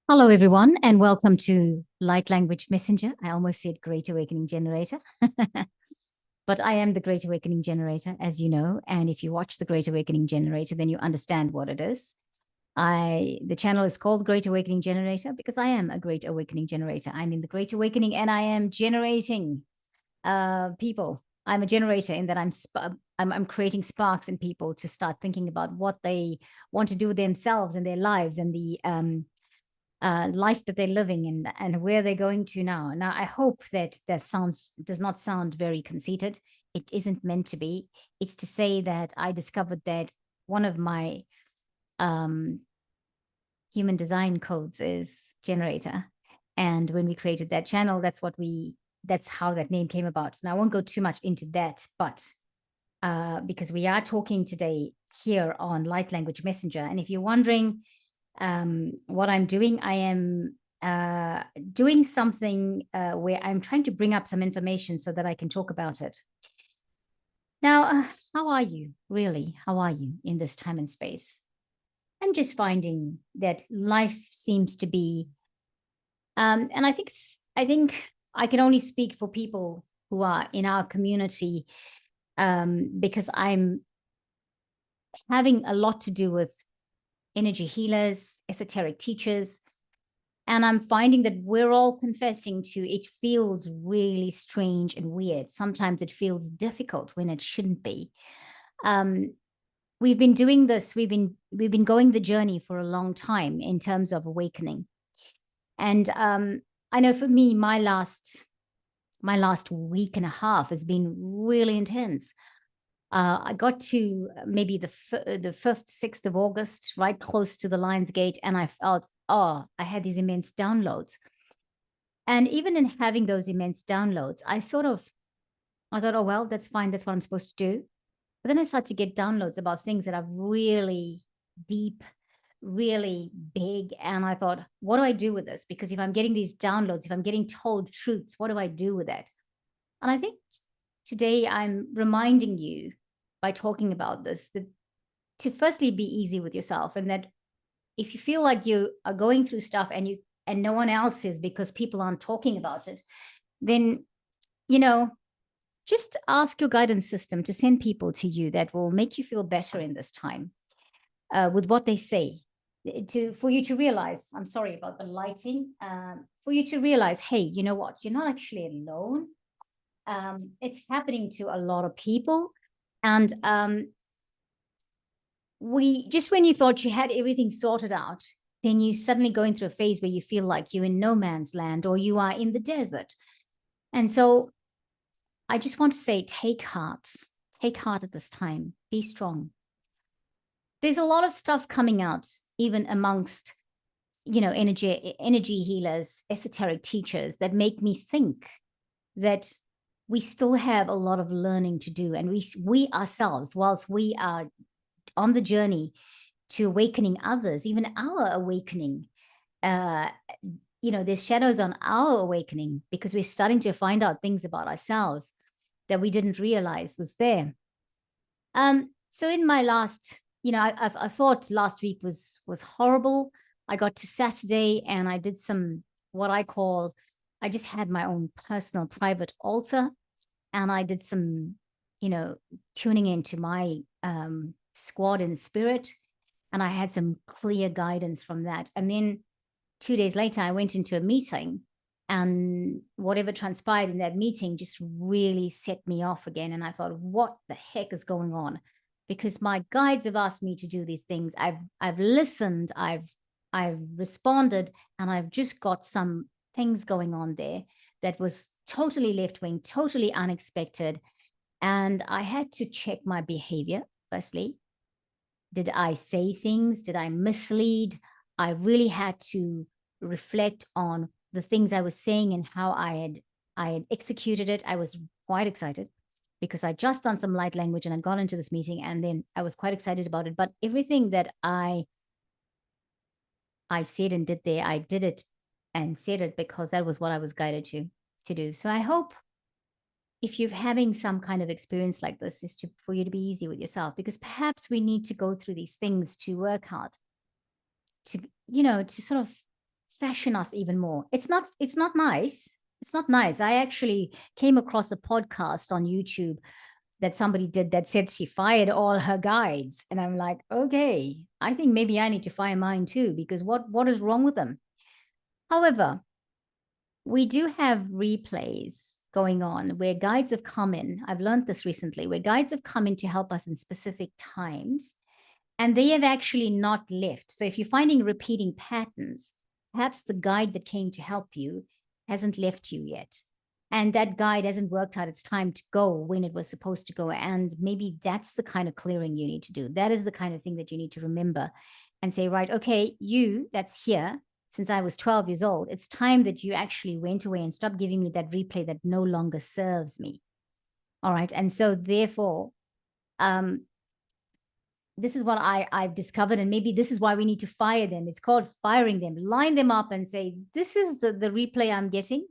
Hello, everyone, and welcome to Light Language Messenger. I almost said Great Awakening Generator, but I am the Great Awakening Generator, as you know. And if you watch the Great Awakening Generator, then you understand what it is. The channel is called Great Awakening Generator because I am a Great Awakening Generator. I'm in the Great Awakening, and I am generating people. I'm a generator in that I'm creating sparks in people to start thinking about what they want to do with themselves and their lives and the life that they're living and where they're going to now. Now, I hope that does not sound very conceited. It isn't meant to be. It's to say that I discovered that one of my um, human design codes is generator. And when we created that channel, that's how that name came about. Now, I won't go too much into that, but because we are talking today here on Light Language Messenger. And if you're wondering, what I'm doing, I am doing something where I'm trying to bring up some information so that I can talk about it. Now, how are you really? How are you in this time and space? I'm just finding that life seems to be, and I think I can only speak for people who are in our community because I'm having a lot to do with energy healers, esoteric teachers. And I'm finding that we're all confessing to it feels really strange and weird. Sometimes it feels difficult when it shouldn't be. We've been doing this, we've been going the journey for a long time in terms of awakening. And I know for me, my last week and a half has been really intense. I got to maybe the 5th, 6th of August, right close to the Lions Gate, and I felt, I had these immense downloads. And even in having those immense downloads, I thought, oh, well, that's fine. That's what I'm supposed to do. But then I started to get downloads about things that are really deep, really big. And I thought, what do I do with this? Because if I'm getting these downloads, if I'm getting told truths, what do I do with that? And I think today I'm reminding you by talking about this that to firstly be easy with yourself, and that if you feel like you are going through stuff and no one else is because people aren't talking about it, then just ask your guidance system to send people to you that will make you feel better in this time with what they say, for you to realize, I'm sorry about the lighting, for you to realize, hey, you know what, you're not actually alone. It's happening to a lot of people. And when you thought you had everything sorted out, then you suddenly going through a phase where you feel like you're in no man's land or you are in the desert. And so I just want to say, take heart at this time, be strong. There's a lot of stuff coming out, even amongst, energy healers, esoteric teachers, that make me think that we still have a lot of learning to do. And we ourselves, whilst we are on the journey to awakening others, even our awakening, there's shadows on our awakening because we're starting to find out things about ourselves that we didn't realize was there. So in my last, I thought last week was horrible. I got to Saturday and I did some, what I just had my own personal private altar, and I did some, tuning into my squad in spirit, and I had some clear guidance from that. And then 2 days later, I went into a meeting, and whatever transpired in that meeting just really set me off again. And I thought, what the heck is going on? Because my guides have asked me to do these things. I've listened, I've responded, and I've just got some things going on there that was totally left-wing, totally unexpected. And I had to check my behavior, firstly. Did I say things? Did I mislead? I really had to reflect on the things I was saying and how I had executed it. I was quite excited because I just done some light language and I'd gone into this meeting, and then I was quite excited about it. But everything that I said and did there, I did it and said it because that was what I was guided to do. So I hope, if you're having some kind of experience like this, is for you to be easy with yourself, because perhaps we need to go through these things to work hard, to sort of fashion us even more. It's not nice. It's not nice. I actually came across a podcast on YouTube that somebody did that said she fired all her guides. And I'm like, okay, I think maybe I need to fire mine too, because what is wrong with them? However, we do have replays going on where guides have come in. I've learned this recently, where guides have come in to help us in specific times, and they have actually not left. So if you're finding repeating patterns, perhaps the guide that came to help you hasn't left you yet. And that guide hasn't worked out its time to go when it was supposed to go. And maybe that's the kind of clearing you need to do. That is the kind of thing that you need to remember and say, right, okay, you that's here since I was 12 years old, it's time that you actually went away and stopped giving me that replay that no longer serves me. All right. And so therefore, this is what I've discovered, and maybe this is why we need to fire them. It's called firing them. Line them up and say, this is the replay I'm getting.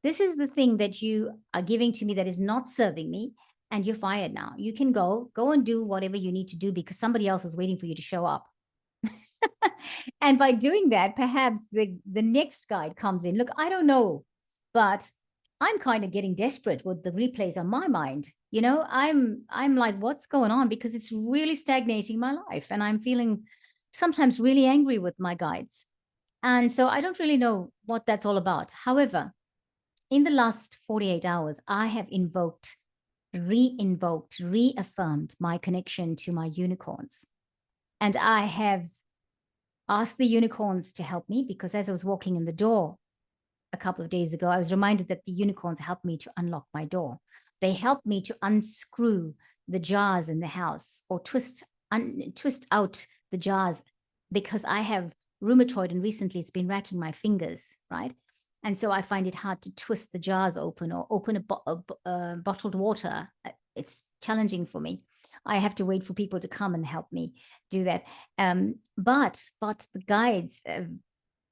This is the thing that you are giving to me that is not serving me, and you're fired now. You can go and do whatever you need to do because somebody else is waiting for you to show up. And by doing that, perhaps the next guide comes in. Look, I don't know, but I'm kind of getting desperate with the replays on my mind. You know, I'm like, what's going on? Because it's really stagnating my life, and I'm feeling sometimes really angry with my guides. And so I don't really know what that's all about. However, in the last 48 hours, I have reaffirmed my connection to my unicorns. And I have asked the unicorns to help me, because as I was walking in the door a couple of days ago, I was reminded that the unicorns helped me to unlock my door. They helped me to unscrew the jars in the house, or twist out the jars, because I have rheumatoid and recently it's been racking my fingers, right? And so I find it hard to twist the jars open or open a bottled water. It's challenging for me. I have to wait for people to come and help me do that. But the guides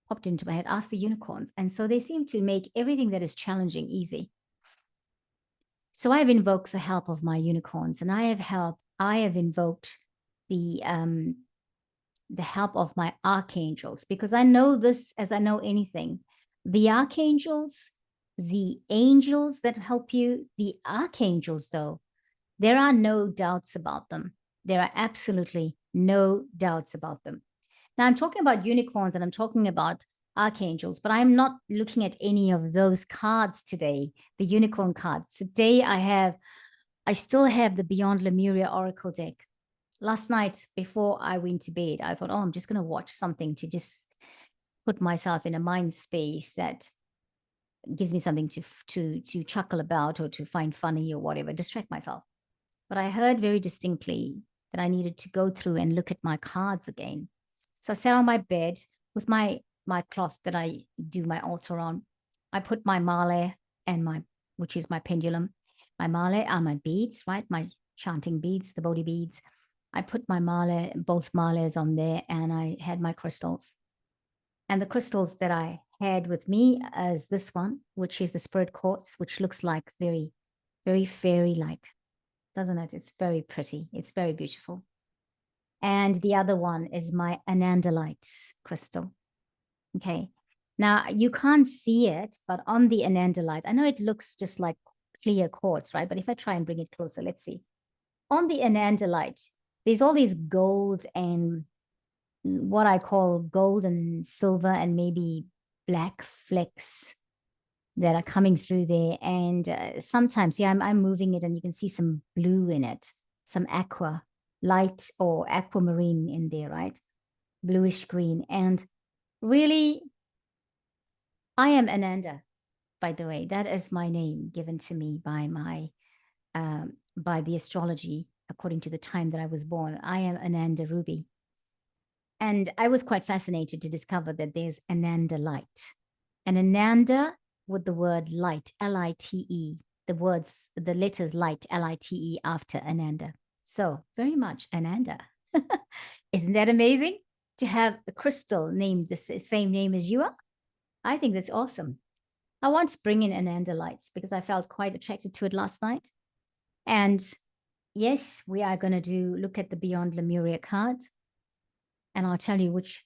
popped into my head, ask the unicorns. And so they seem to make everything that is challenging easy. So I have invoked the help of my unicorns, and I have invoked the help of my archangels, because I know this as I know anything. The archangels, the angels that help you, the archangels, though, there are no doubts about them. There are absolutely no doubts about them. Now, I'm talking about unicorns and I'm talking about archangels, but I'm not looking at any of those cards today, the unicorn cards. Today, I still have the Beyond Lemuria Oracle Deck. Last night, before I went to bed, I thought, oh, I'm just going to watch something to just put myself in a mind space that gives me something to chuckle about or to find funny or whatever, distract myself. But I heard very distinctly that I needed to go through and look at my cards again. So I sat on my bed with my cloth that I do my altar on. I put my male and which is my pendulum. My male are my beads, right? My chanting beads, the Bodhi beads. I put my male, both males on there, and I had my crystals. And the crystals that I had with me is this one, which is the spirit quartz, which looks like very, very fairy-like, doesn't it? It's very pretty. It's very beautiful. And the other one is my anandalite crystal. Okay. Now, you can't see it, but on the anandalite, I know it looks just like clear quartz, right? But if I try and bring it closer, let's see. On the anandalite, there's all these gold and what I call gold and silver and maybe black flecks that are coming through there. And sometimes, yeah, I'm moving it and you can see some blue in it, some aqua light or aquamarine in there, right? Bluish green. And really, I am Ananda, by the way. That is my name given to me by by the astrology according to the time that I was born. I am Ananda Ruby. And I was quite fascinated to discover that there's Ananda light. And Ananda with the word light, L-I-T-E, the letters light, L-I-T-E after Ananda. So very much Ananda. Isn't that amazing? To have a crystal named the same name as you are? I think that's awesome. I want to bring in Ananda light because I felt quite attracted to it last night. And yes, we are going to look at the Beyond Lemuria card. And I'll tell you which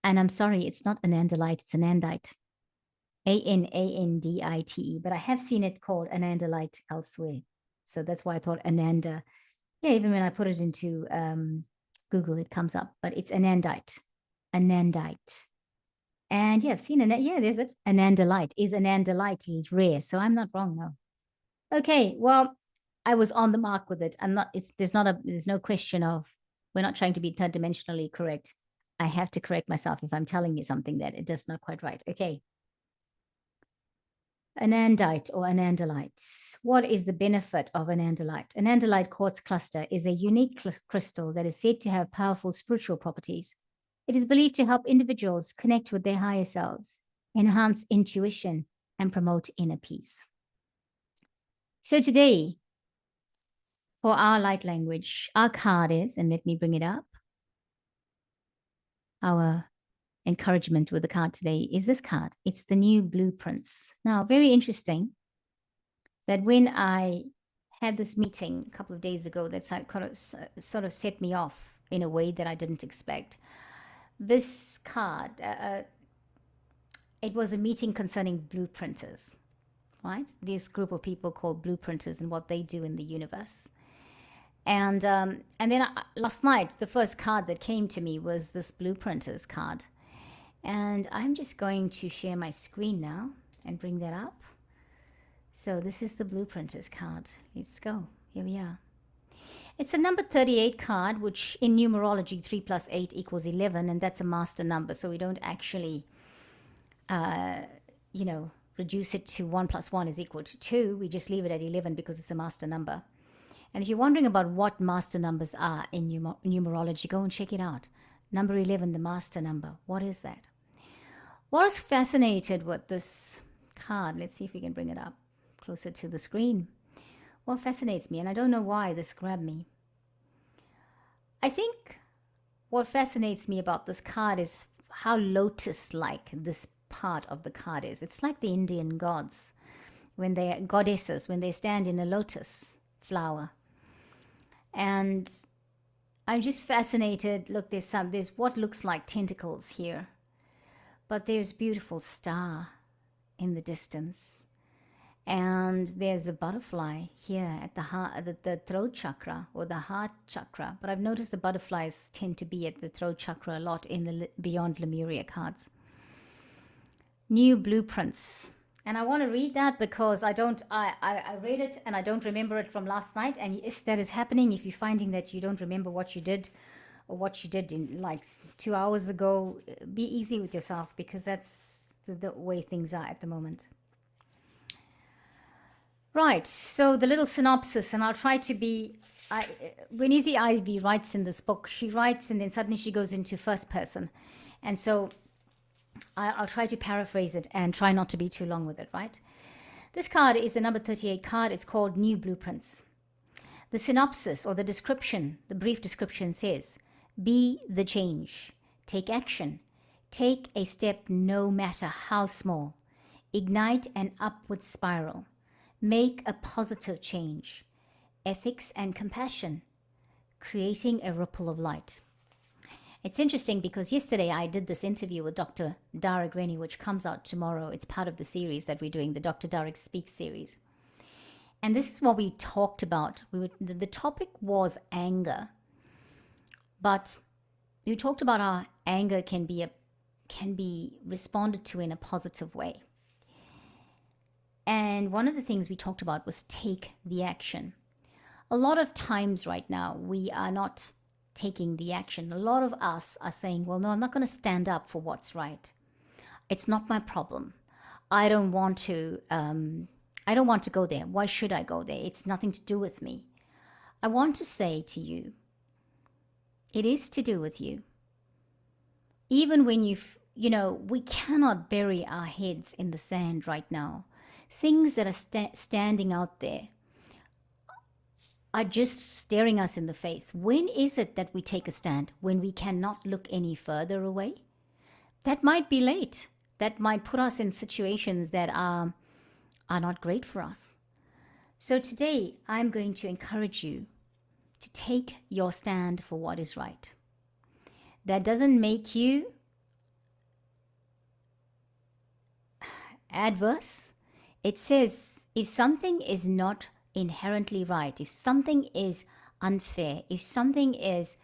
And I'm sorry, it's not anandalite, it's anandite. Anandite. But I have seen it called anandalite elsewhere. So that's why I thought ananda. Yeah, even when I put it into Google, it comes up. But it's anandite. Anandite. And yeah, I've seen it. Yeah, there's it. Anandalite. Is anandalite rare? So I'm not wrong, no. Okay, well, I was on the mark with it. There's no question of, we're not trying to be third dimensionally correct. I have to correct myself if I'm telling you something that it does not quite right. Okay. Anandite or anandalite. What is the benefit of anandalite? Anandalite quartz cluster is a unique crystal that is said to have powerful spiritual properties. It is believed to help individuals connect with their higher selves, enhance intuition, and promote inner peace. So today, for our light language, our card is, and let me bring it up, our encouragement with the card today is this card. It's the new blueprints. Now, very interesting that when I had this meeting a couple of days ago, that sort of set me off in a way that I didn't expect. This card, it was a meeting concerning blueprinters, right? This group of people called blueprinters and what they do in the universe. And then last night, the first card that came to me was this blueprinters card. And I'm just going to share my screen now and bring that up. So this is the blueprinters card. Let's go. Here we are. It's a number 38 card, which in numerology 3 plus 8 equals 11, and that's a master number. So we don't actually, reduce it to 1 plus 1 is equal to 2. We just leave it at 11 because it's a master number. And if you're wondering about what master numbers are in numerology, go and check it out. Number 11, the master number. What is that? What is fascinated with this card? Let's see if we can bring it up closer to the screen. What fascinates me, and I don't know why this grabbed me. I think what fascinates me about this card is how lotus-like this part of the card is. It's like the Indian gods, goddesses, when they stand in a lotus flower. And I'm just fascinated. Look, there's what looks like tentacles here, but there's beautiful star in the distance. And there's a butterfly here at the heart, the throat chakra or the heart chakra. But I've noticed the butterflies tend to be at the throat chakra a lot in the Beyond Lemuria cards. New blueprints. And I want to read that because I read it and I don't remember it from last night. And yes, that is happening. If you're finding that you don't remember what you did or what you did in like 2 hours ago, be easy with yourself because that's the way things are at the moment. Right, so the little synopsis, and I'll try to be, when Izzy Ivy writes in this book, she writes and then suddenly she goes into first person. And so I'll try to paraphrase it and try not to be too long with it, right? This card is the number 38 card. It's called New Blueprints. The synopsis or the description, the brief description says, be the change, take action, take a step no matter how small, ignite an upward spiral, make a positive change, ethics and compassion, creating a ripple of light. It's interesting because yesterday I did this interview with Dr. Darek Rennie, which comes out tomorrow. It's part of the series that we're doing, the Dr. Darek Speaks series. And this is what we talked about. The topic was anger. But we talked about how anger can be responded to in a positive way. And one of the things we talked about was take the action. A lot of times right now, we are not taking the action. A lot of us are saying, well, no, I'm not going to stand up for what's right. It's not my problem. I don't want to go there. Why should I go there? It's nothing to do with me. I want to say to you, it is to do with you. Even when we cannot bury our heads in the sand right now. Things that are standing out there are just staring us in the face. When is it that we take a stand? When we cannot look any further away? That might be late. That might put us in situations that are not great for us. So today, I'm going to encourage you to take your stand for what is right. That doesn't make you adverse, it says if something is not inherently right, if something is unfair, if something is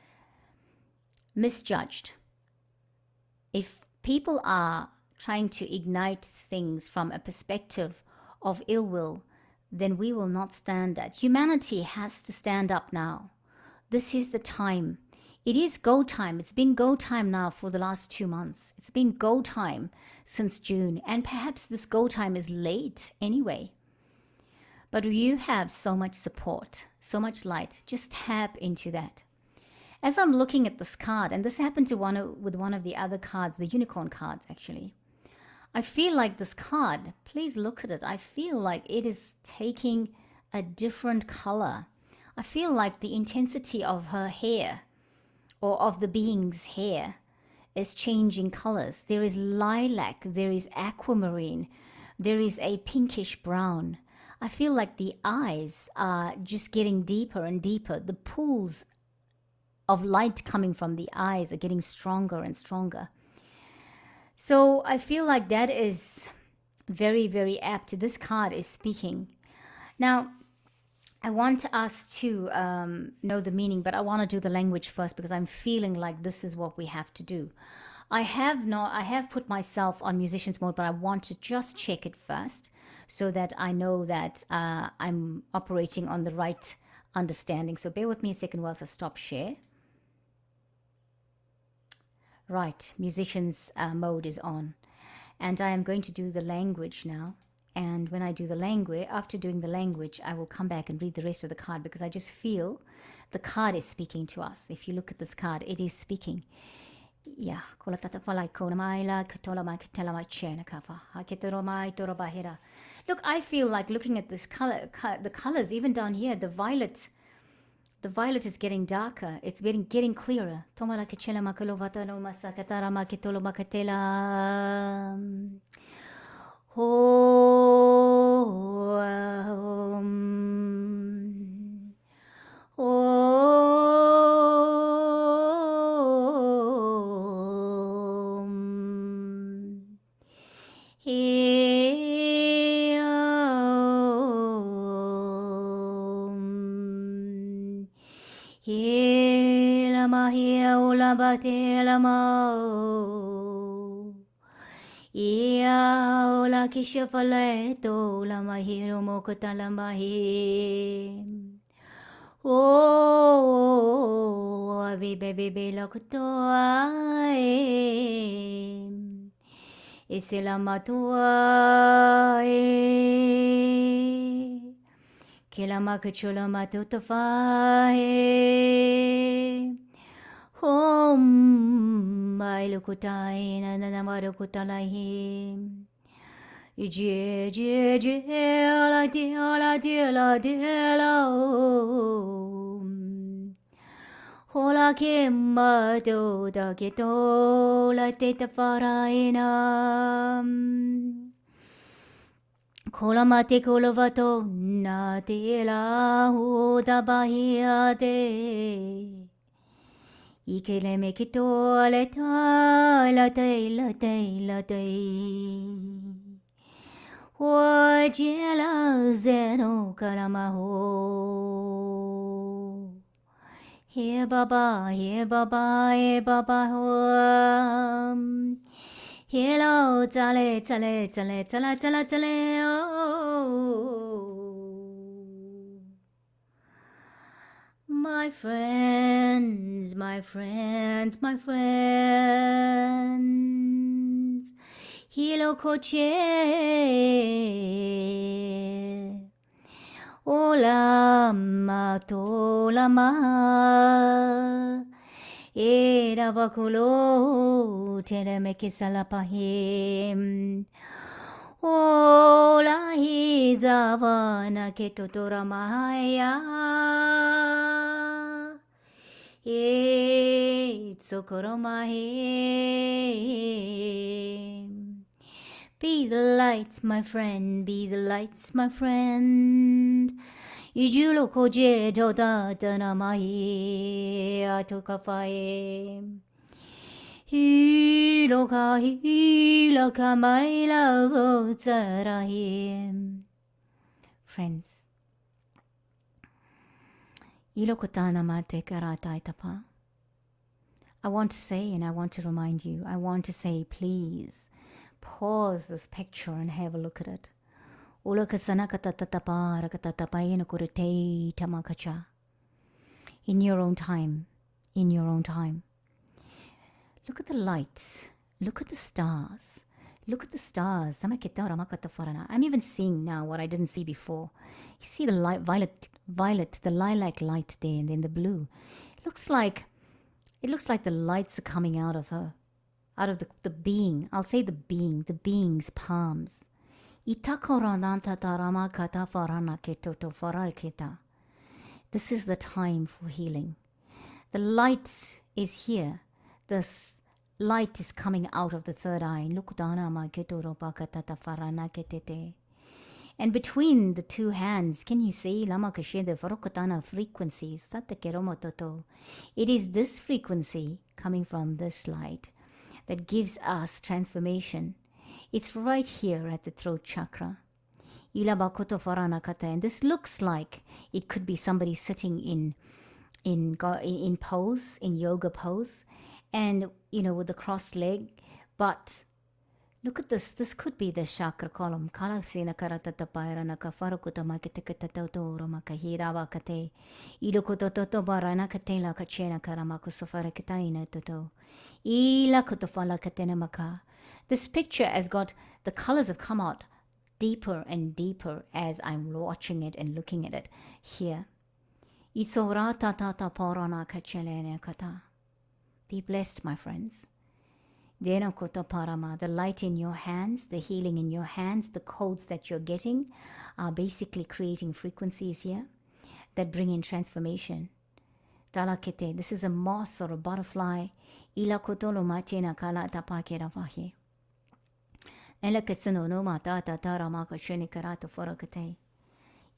misjudged, if people are trying to ignite things from a perspective of ill will, then we will not stand that. Humanity has to stand up now. This is the time. It is go time. It's been go time now for the last 2 months. It's been go time since June. And perhaps this go time is late anyway. But you have so much support, so much light. Just tap into that. As I'm looking at this card, and this happened to with one of the other cards, the unicorn cards actually, I feel like this card, please look at it, I feel like it is taking a different color. I feel like the intensity of her hair, or of the being's hair, is changing colors. There is lilac, there is aquamarine, there is a pinkish brown. I feel like the eyes are just getting deeper and deeper. The pools of light coming from the eyes are getting stronger and stronger. So I feel like that is very, very apt. This card is speaking. Now, I want us to know the meaning, but I want to do the language first because I'm feeling like this is what we have to do. I have put myself on musician's mode, but I want to just check it first so that I know that I'm operating on the right understanding. So bear with me a second whilst I stop share. Right, musician's mode is on. And I am going to do the language now. And when I do the language, after doing the language, I will come back and read the rest of the card because I just feel the card is speaking to us. If you look at this card, it is speaking. Yeah. Look, I feel like looking at this color, the colors, even down here, the violet is getting darker. It's getting clearer. Kishafaleto la mahiro mokotala mahim. Oh, abi baby lokotoa. Isila matua. Kilama kachula matutafa. Hom mai lukutai na namaro kutalahim. Je la hola que mato da que to la teta faraina kola mate kolovato na te la huda bahia de ikele me que to la te Wajela zeno kalamaho. Here baba, home. Hello, tale. Oh. My friends. Hilo coche. Ola ma. Era vaculo. Tereme que salapahim. Ola hizavana que totora mahaya. Tsokoromahe. Be the light, my friend, be the light, my friend. Ijulo koje doda danamahe atokafae. loka hi loka mai la vo tsarahim. Friends, ilokotana mate karatai tapa. I want to say, and I want to remind you, I want to say, please pause this picture and have a look at it. In your own time, in your own time. Look at the lights. Look at the stars. Look at the stars. I'm even seeing now what I didn't see before. You see the light, violet, the lilac light there, and then the blue. It looks like the lights are coming out of her, out of the being. I'll say the being's palms. This is the time for healing. The light is here. This light is coming out of the third eye. And between the two hands, can you see frequencies? It is this frequency coming from this light that gives us transformation. It's right here at the throat chakra. And this looks like it could be somebody sitting in pose, in yoga pose, and with the crossed leg. But look at this. This could be the chakra column. This picture has got, the colors have come out deeper and deeper as I'm watching it and looking at it here. Be blessed, my friends. The light in your hands, the healing in your hands, the codes that you're getting are basically creating frequencies here that bring in transformation. This is a moth or a butterfly.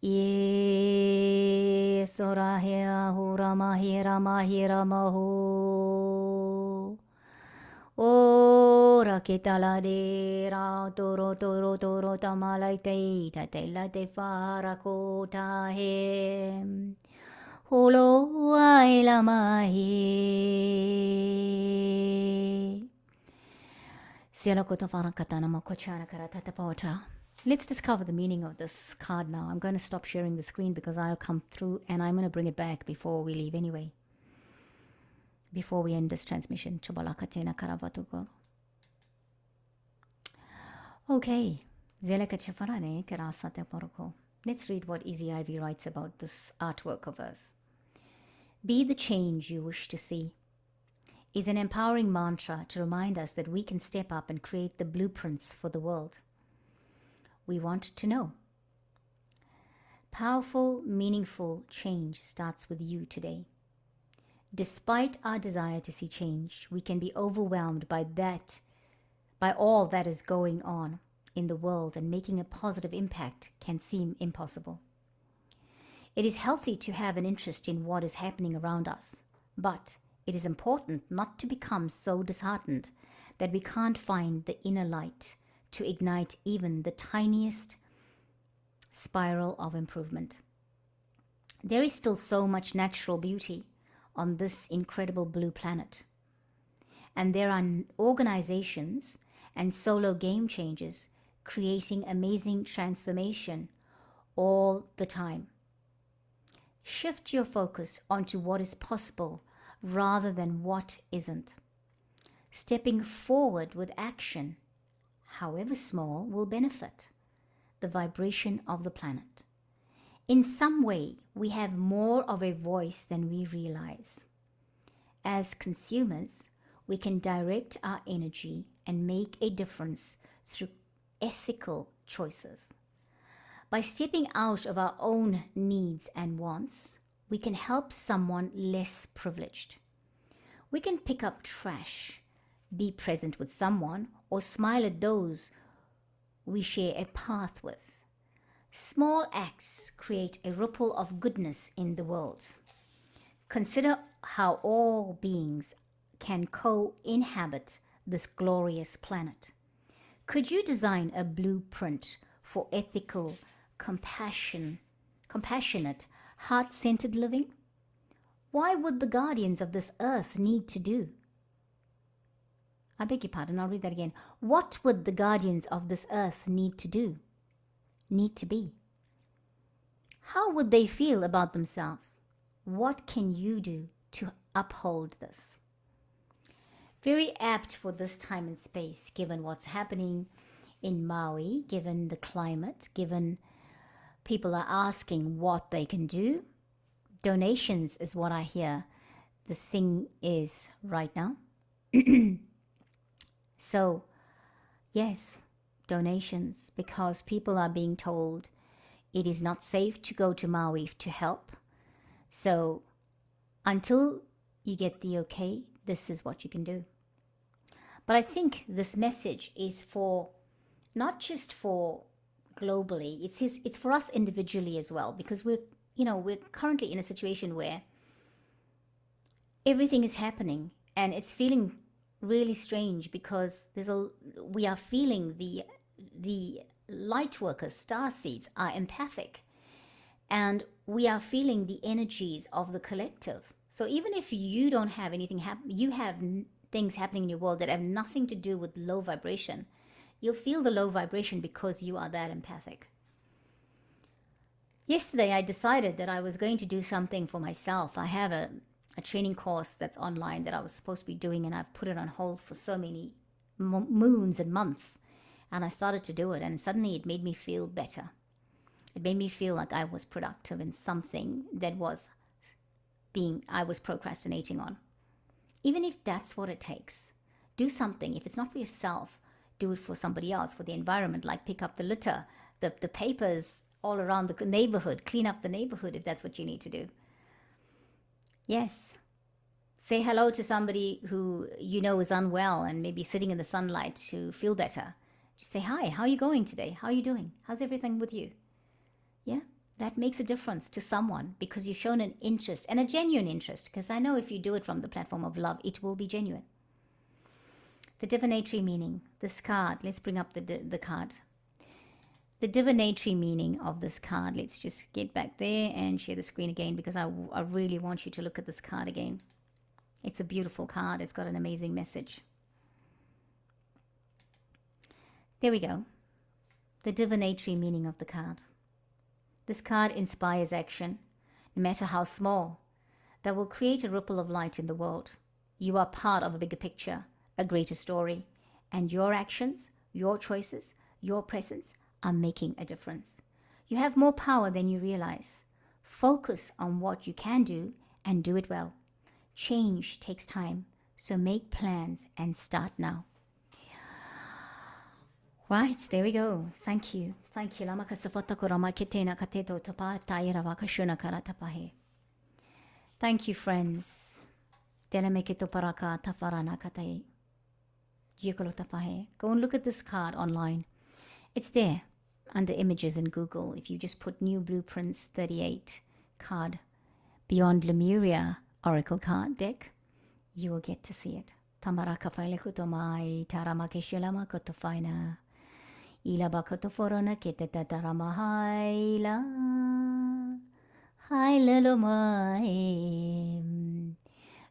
Ye sorahea hurama hirama hiramaho. Ora ketala de ra toro toro toro tamalaite tatela te farakota he. Holo aila mahi. Let's discover the meaning of this card now. I'm going to stop sharing the screen because I'll come through and I'm going to bring it back before we leave anyway. Before we end this transmission. Okay. Let's read what Izzy Ivy writes about this artwork of hers. Be the change you wish to see is an empowering mantra to remind us that we can step up and create the blueprints for the world we want to know. Powerful, meaningful change starts with you today. Despite our desire to see change, we can be overwhelmed by all that is going on in the world, and making a positive impact can seem impossible. It is healthy to have an interest in what is happening around us, but it is important not to become so disheartened that we can't find the inner light to ignite even the tiniest spiral of improvement. There is still so much natural beauty on this incredible blue planet. And there are organizations and solo game changers creating amazing transformation all the time. Shift your focus onto what is possible rather than what isn't. Stepping forward with action, however small, will benefit the vibration of the planet. In some way, we have more of a voice than we realize. As consumers, we can direct our energy and make a difference through ethical choices. By stepping out of our own needs and wants, we can help someone less privileged. We can pick up trash, be present with someone, or smile at those we share a path with. Small acts create a ripple of goodness in the world. Consider how all beings can co-inhabit this glorious planet? Could you design a blueprint for ethical, compassionate, heart-centered living? Why would the guardians of this earth need to do? I beg your pardon, I'll read that again. What would the guardians of this earth need to do? Need to be? How would they feel about themselves? What can you do to uphold this? Very apt for this time and space, given what's happening in Maui, given the climate, given people are asking what they can do. Donations is what I hear the thing is right now. So, yes, donations, because people are being told it is not safe to go to Maui to help. So, until you get the okay, this is what you can do. But I think this message is for not just for globally, it's for us individually as well, because we're currently in a situation where everything is happening and it's feeling really strange, because we are feeling the light workers, star seeds are empathic, and we are feeling the energies of the collective. So even if you don't have anything happen, you have things happening in your world that have nothing to do with low vibration, you'll feel the low vibration because you are that empathic. Yesterday, I decided that I was going to do something for myself. I have a training course that's online that I was supposed to be doing, and I've put it on hold for so many moons and months. And I started to do it, and suddenly it made me feel better. It made me feel like I was productive in something that I was procrastinating on. Even if that's what it takes, do something. If it's not for yourself, do it for somebody else, for the environment, like pick up the litter, the papers all around the neighborhood, clean up the neighborhood if that's what you need to do. Yes. Say hello to somebody who you know is unwell and maybe sitting in the sunlight to feel better. Just say, hi, how are you going today? How are you doing? How's everything with you? Yeah, that makes a difference to someone, because you've shown an interest, and a genuine interest, because I know if you do it from the platform of love, it will be genuine. The divinatory meaning, this card, let's bring up the card. The divinatory meaning of this card, let's just get back there and share the screen again, because I really want you to look at this card again. It's a beautiful card. It's got an amazing message. There we go. The divinatory meaning of the card. This card inspires action, no matter how small, that will create a ripple of light in the world. You are part of a bigger picture, a greater story, and your actions, your choices, your presence are making a difference. You have more power than you realize. Focus on what you can do and do it well. Change takes time, so make plans and start now. Right, there we go. Thank you. Thank you. Thank you, friends. Go and look at this card online. It's there under images in Google. If you just put New Blueprints 38 card, Beyond Lemuria Oracle card deck, you will get to see it. Tamaraka faile kutomai, taramakeshilama kotofaina. Ila bakotoforona ketetataramahaila. Haila lomai.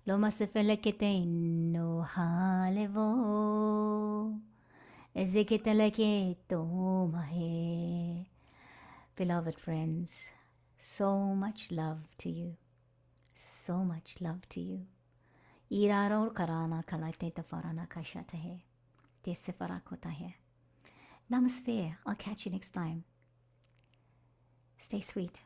Loma sefele keteno halevo. Beloved friends, so much love to you. So much love to you. Iraro karana kalate tafarana kashatahe. Tesefarakotahe. Namaste. I'll catch you next time. Stay sweet.